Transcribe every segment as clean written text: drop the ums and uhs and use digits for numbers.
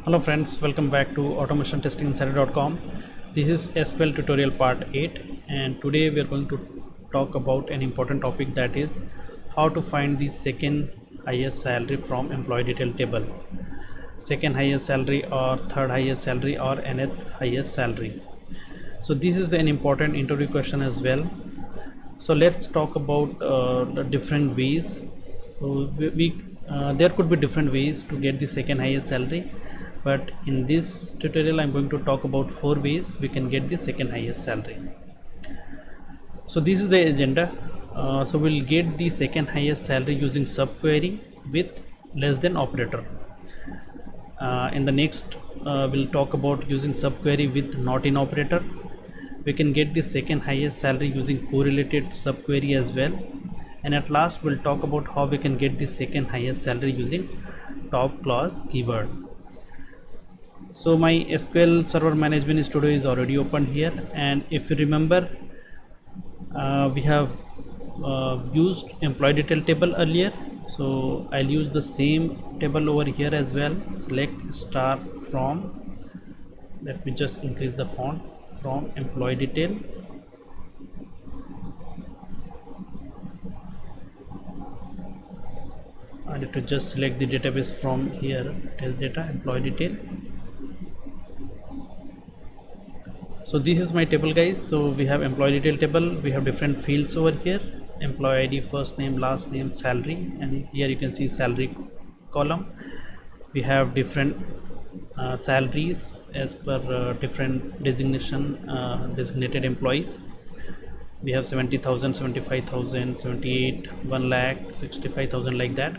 Hello friends, welcome back to automationtestinginsider.com. This is SQL tutorial part 8 and today we are going to talk about an important topic, that is how to find the second highest salary from employee detail table. Second highest salary or third highest salary or nth highest salary. So this is an important interview question as well. So let's talk about the different ways. So there could be different ways to get the second highest salary, but in this tutorial I'm going to talk about 4 ways we can get the second highest salary. So this is the agenda. So we'll get the second highest salary using subquery with less than operator. In the next we'll talk about using subquery with not in operator. We can get the second highest salary using correlated subquery as well, and at last we'll talk about how we can get the second highest salary using top clause keyword. So my SQL server management studio is already open here, and if you remember we have used employee detail table earlier, so I'll use the same table over here as well. Select star from, let me just increase the font, from employee detail, I need to just select the database from here, test data, employee detail. So this is my table, guys. So we have employee detail table, we have different fields over here: employee ID, first name, last name, salary, and here you can see salary column. We have different salaries as per different designated employees. We have 70,000, 75,000, 78, 1 lakh, 65,000, like that.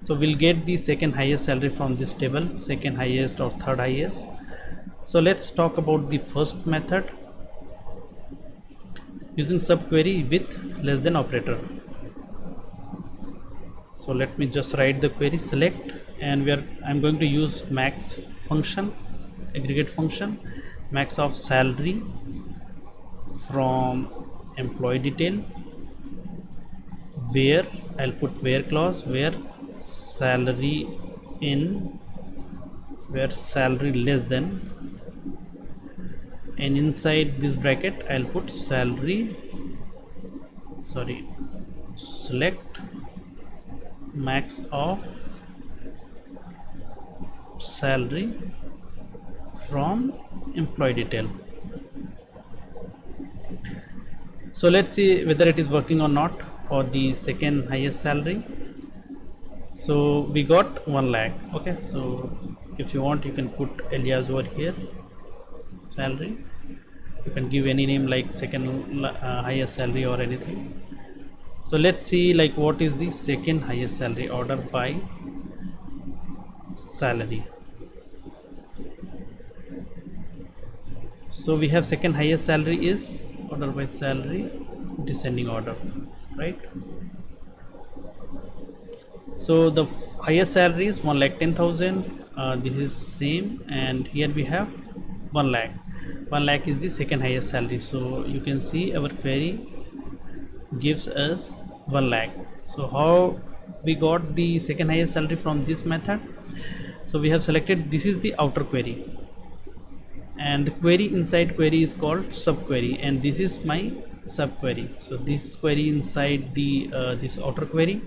So we'll get the second highest salary from this table, second highest or third highest. So let's talk about the first method, using subquery with less than operator. So let me just write the query, select, and I'm going to use max function, aggregate function, max of salary from employee detail, where I'll put where clause, where salary in, where salary less than, and inside this bracket I'll put select max of salary from employee detail. So let's see whether it is working or not for the second highest salary. So we got 1 lakh. Okay, so if you want you can put alias over here, salary. You can give any name like second highest salary or anything. So let's see like what is the second highest salary, order by salary. So we have second highest salary is order by salary, descending order, right? So the highest salary is 1,10,000. This is same, and here we have 1 lakh. 1 lakh is the second highest salary. So you can see our query gives us 1 lakh. So how we got the second highest salary from this method? So we have selected, this is the outer query, and the query inside query is called subquery, and this is my subquery. So this query inside the this outer query,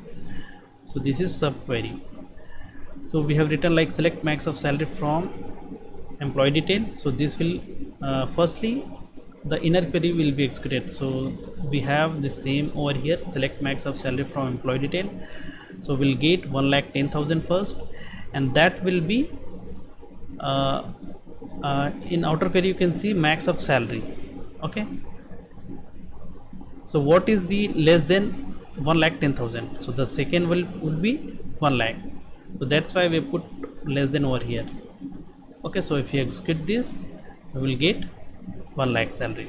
so this is subquery. So we have written like select max of salary from employee detail. So this will firstly the inner query will be executed. So we have the same over here, select max of salary from employee detail. So we'll get 1,10,000 first, and that will be in outer query you can see max of salary. Okay, so what is the less than 1,10,000? So the second would be 1 lakh. So that's why we put less than over here. Okay, so if you execute this, we will get 1 lakh salary.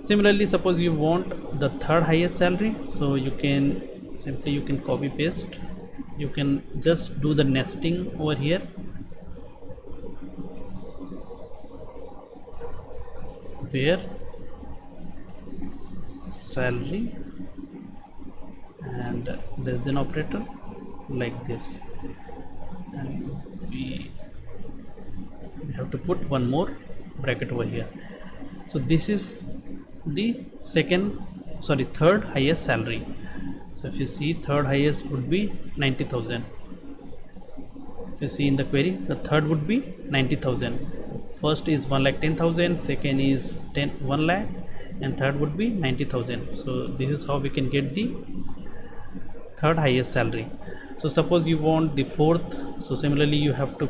Similarly, suppose you want the third highest salary, so you can simply copy paste, you can just do the nesting over here. Where salary and less than operator, like this, and we to put one more bracket over here. So this is the third highest salary. So if you see, third highest would be 90,000. If you see in the query, the third would be 90,000. First is 1,10,000, second is 1 lakh, and third would be 90,000. So this is how we can get the third highest salary. So suppose you want the fourth, so similarly you have to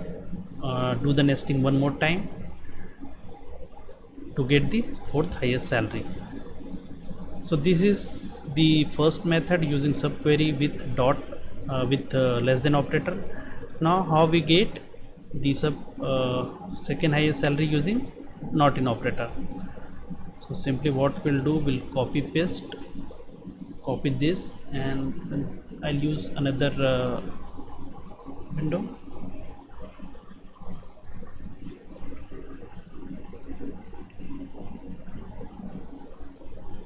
do the nesting one more time to get the fourth highest salary. So this is the first method using subquery with less than operator. Now how we get the second highest salary using not in operator. So simply what we'll do, we'll copy this, and I'll use another window.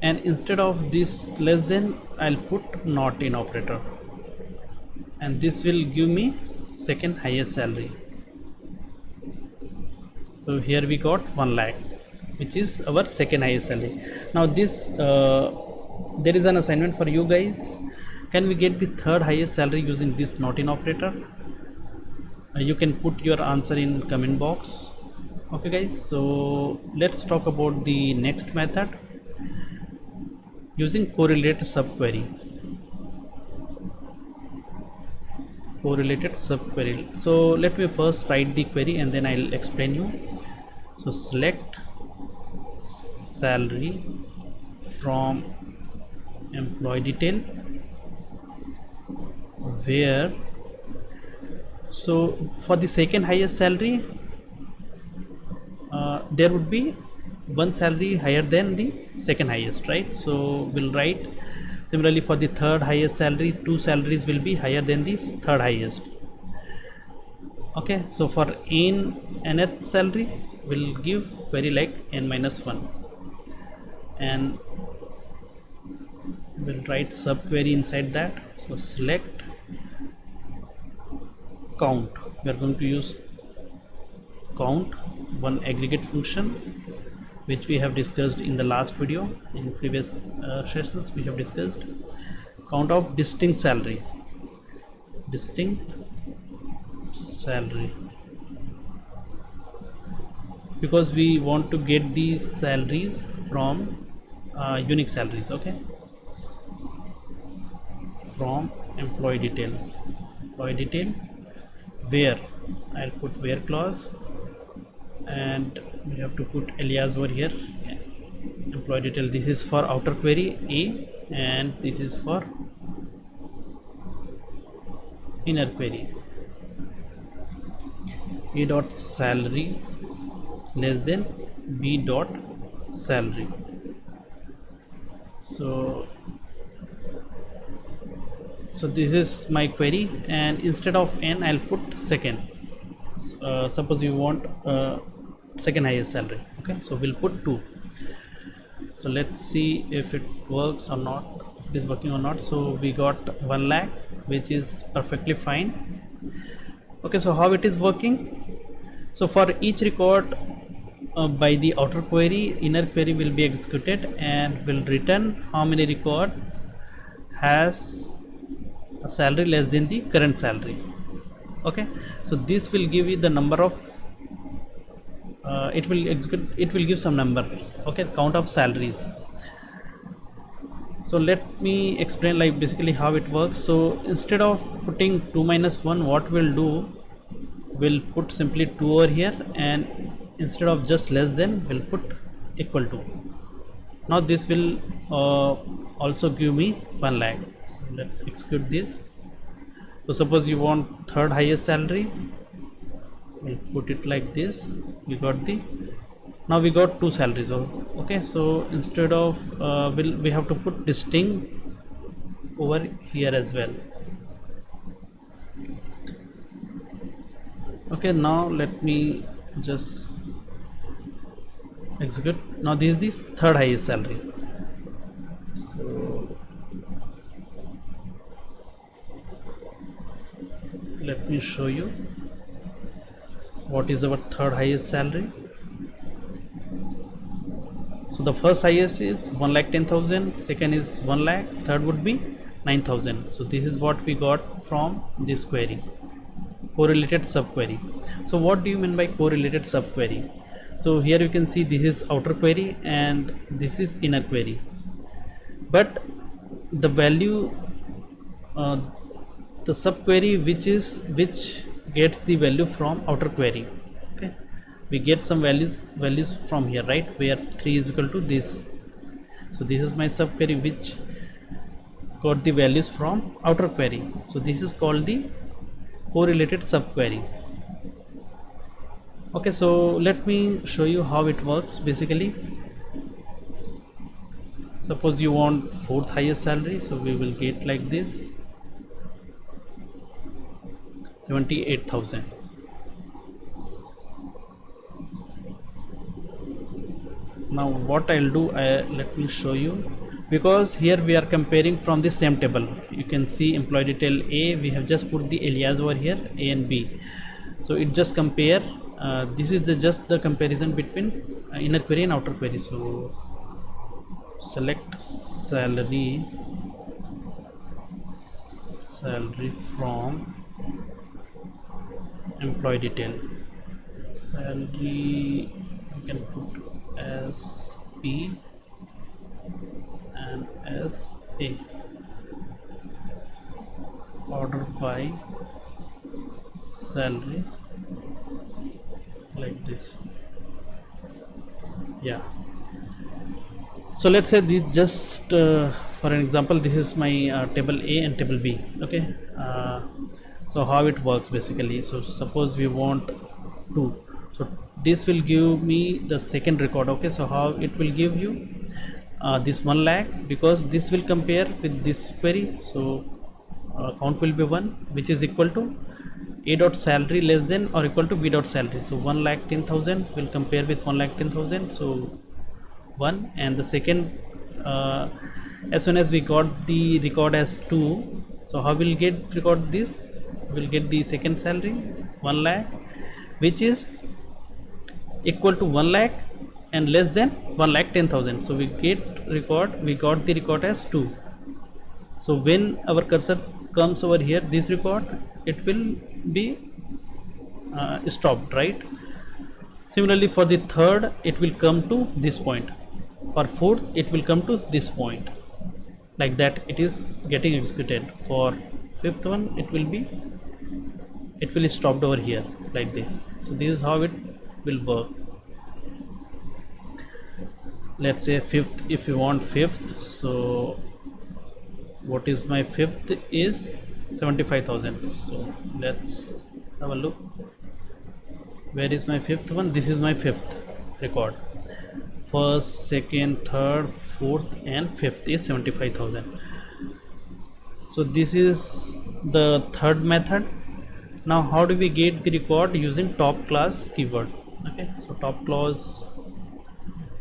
And instead of this less than, I'll put not in operator, and this will give me second highest salary. So here we got 1 lakh, which is our second highest salary. Now this there is an assignment for you guys. Can we get the third highest salary using this not in operator? You can put your answer in comment box. Okay guys, so let's talk about the next method using correlated subquery. So let me first write the query and then I'll explain you. So select salary from employee detail, where, so for the second highest salary there would be one salary higher than the second highest, right? So we'll write similarly for the third highest salary, two salaries will be higher than the third highest. Okay, so for nth salary we'll give query like n-1, and we'll write subquery inside that. So select count, we are going to use count, one aggregate function which we have discussed in the last video. In previous sessions we have discussed count of distinct salary, because we want to get these salaries from unique salaries. Okay, from employee detail, where I'll put where clause, and we have to put alias over here. Employee detail, this is for outer query A, and this is for inner query. A dot salary less than B dot salary. So this is my query, and instead of n I'll put second. Suppose you want second highest salary. Okay, so we'll put 2. So let's see if it works or not, if it is working or not. So we got 1 lakh, which is perfectly fine. Okay, so how it is working? So for each record by the outer query, inner query will be executed and will return how many record has a salary less than the current salary. Okay, so this will give you the number of it will give some numbers. Okay, count of salaries. So let me explain like basically how it works. So instead of putting 2 minus 1, what we'll do, we'll put simply 2 over here, and instead of just less than, we'll put equal to. Now this will also give me 1 lakh. So let's execute this. So suppose you want third highest salary, we'll put it like this. We got now we got 2 salaries. Okay, so instead of we have to put distinct over here as well. Okay, now let me just execute. Now this is the third highest salary. So let me show you. what is our third highest salary? So the first highest is 1,10,000, second is 1 lakh, third would be 9,000. So this is what we got from this query, correlated subquery. So what do you mean by correlated subquery? So here you can see this is outer query and this is inner query, but the value, the subquery which gets the value from outer query. Okay, we get some values from here, right, where 3 is equal to this. So this is my subquery which got the values from outer query. So this is called the correlated subquery. Okay, so let me show you how it works. Basically, suppose you want fourth highest salary, so we will get like this, 78,000. Now what I'll do, let me show you, because here we are comparing from the same table. You can see employee detail A, we have just put the alias over here, A and B. So it just compare, this is just the comparison between inner query and outer query. So select salary from employee detail. Salary you can put as P and as A. Order by salary, like this. Yeah. So let's say this, just for an example, this is my table A and table B. Okay. So how it works basically, so suppose we want 2, so this will give me the second record. Okay, so how it will give you this 1 lakh, because this will compare with this query. So count will be 1, which is equal to A dot salary less than or equal to B dot salary. So 1,10,000 will compare with 1,10,000, so 1. And the second, as soon as we got the record as 2, so how will get record this? Will get the second salary 1 lakh, which is equal to 1 lakh and less than 1,10,000. So we got the record as 2. So when our cursor comes over here, this record, it will be stopped, right? Similarly for the third, it will come to this point. For fourth, it will come to this point. Like that it is getting executed. For fifth one, it will stopped over here, like this. So this is how it will work. Let's say fifth, if you want fifth, so what is my fifth is 75,000. So let's have a look. Where is my fifth one? This is my fifth record. First, second, third, fourth and fifth is 75,000. So this is the third method. Now how do we get the record? Using top class keyword. Okay, so top clause,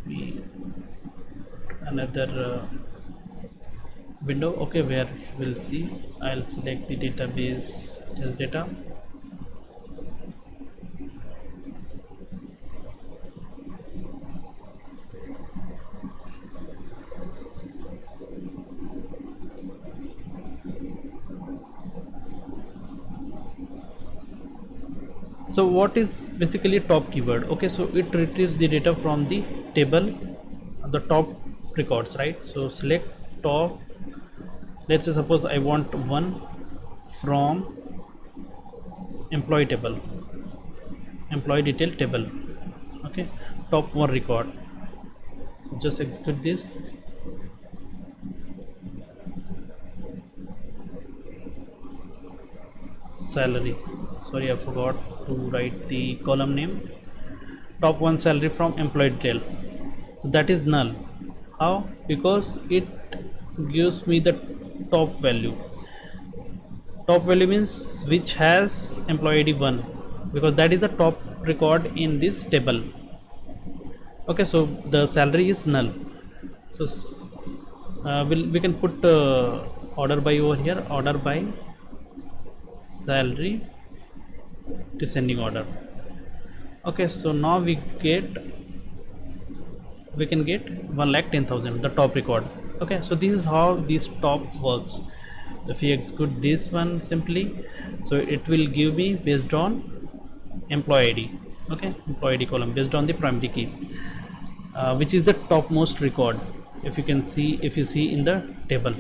we another window, okay, where we'll see, I'll select the database as data. So what is basically top keyword? Okay, so it retrieves the data from the table, the top records, right? So select top, let's say suppose I want one from employee table, employee detail table. Okay, top one record. Just execute this. Salary, sorry, I forgot to write the column name. Top one salary from employee detail, so that is null. How? Because it gives me the top value. Top value means which has employee ID 1, because that is the top record in this table. Okay, so the salary is null. So we can put order by over here, order by salary descending order. Okay, so now we can get 1,10,000, the top record. Okay, so this is how this top works. If we execute this one simply, so it will give me based on employee ID. Okay, employee ID column based on the primary key, which is the topmost record. If you can see, if you see in the table,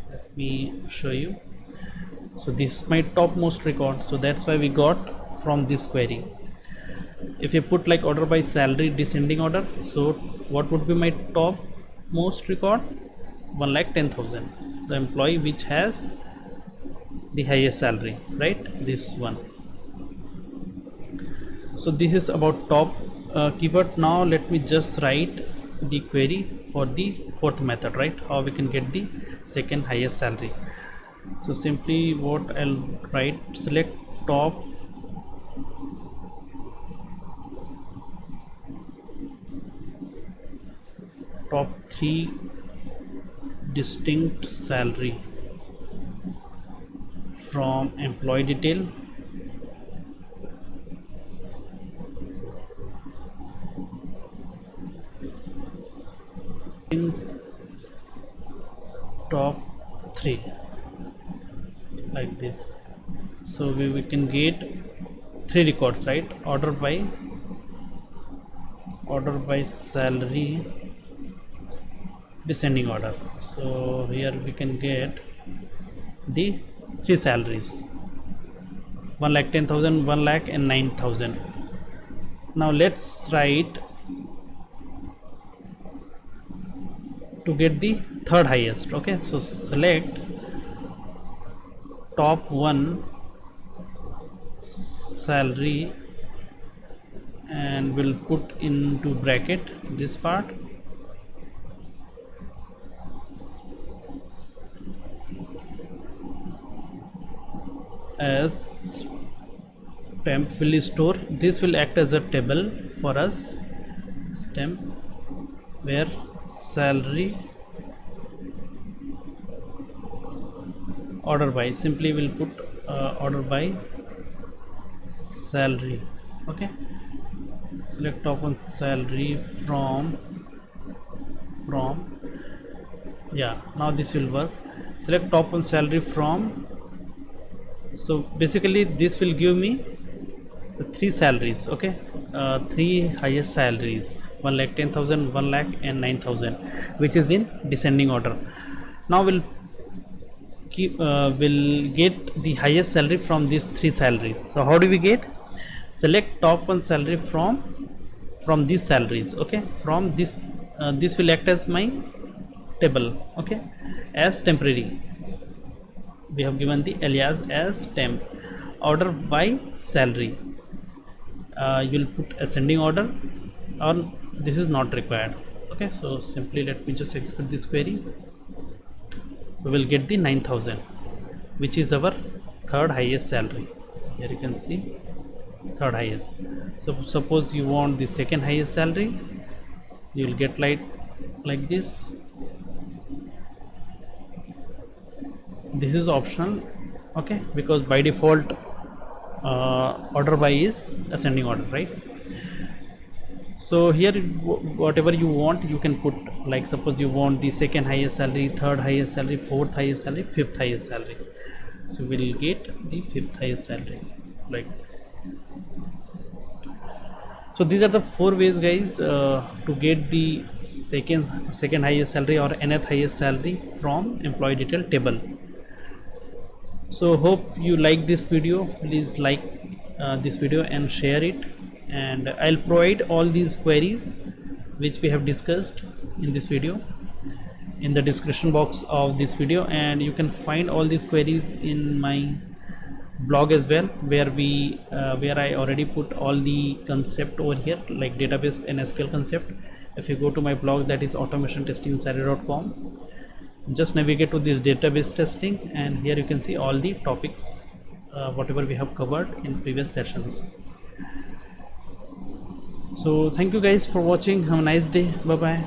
let me show you. So this is my topmost record, so that's why we got from this query. If you put like order by salary descending order, so what would be my top most record? 1,10,000, the employee which has the highest salary, right? This one. So this is about top keyword. Now let me just write the query for the fourth method, right? How we can get the second highest salary. So simply what I'll write, select top three distinct salary from employee detail in top 3, like this. So we can get 3 records, right? Order by salary descending order. So here we can get the 3 salaries, 1,10,000, 1,00,000 and 9,000. Now let's write to get the third highest. Okay, so select top 1 salary and we'll put into bracket this part as temp will store. This will act as a table for us, temp, where salary order by, simply will put order by salary. Okay, select top 1 salary from yeah, now this will work. Select top 1 salary from, so basically this will give me the 3 salaries. Okay, 3 highest salaries, 1,10,000, 1,00,000 and 9,000, which is in descending order. Now we'll get the highest salary from these 3 salaries. So how do we get? Select top 1 salary from these salaries. Okay, from this this will act as my table. Okay, as temporary we have given the alias as temp. Order by salary, you'll put ascending order, or this is not required. Okay, so simply let me just execute this query. So we'll get the 9,000, which is our third highest salary. So here you can see third highest. So suppose you want the second highest salary, you will get like this. This is optional, okay, because by default order by is ascending order, right? So here whatever you want you can put, like suppose you want the second highest salary, third highest salary, fourth highest salary, fifth highest salary. So we'll get the fifth highest salary like this. So these are the 4 ways, guys, to get the second highest salary or nth highest salary from employee detail table. So hope you like this video. Please like this video and share it, and I'll provide all these queries which we have discussed in this video in the description box of this video, and you can find all these queries in my blog as well, where I already put all the concept over here, like database and SQL concept. If you go to my blog, that is automationtestingsalary.com, just navigate to this database testing, and here you can see all the topics whatever we have covered in previous sessions. So thank you guys for watching. Have a nice day. Bye bye.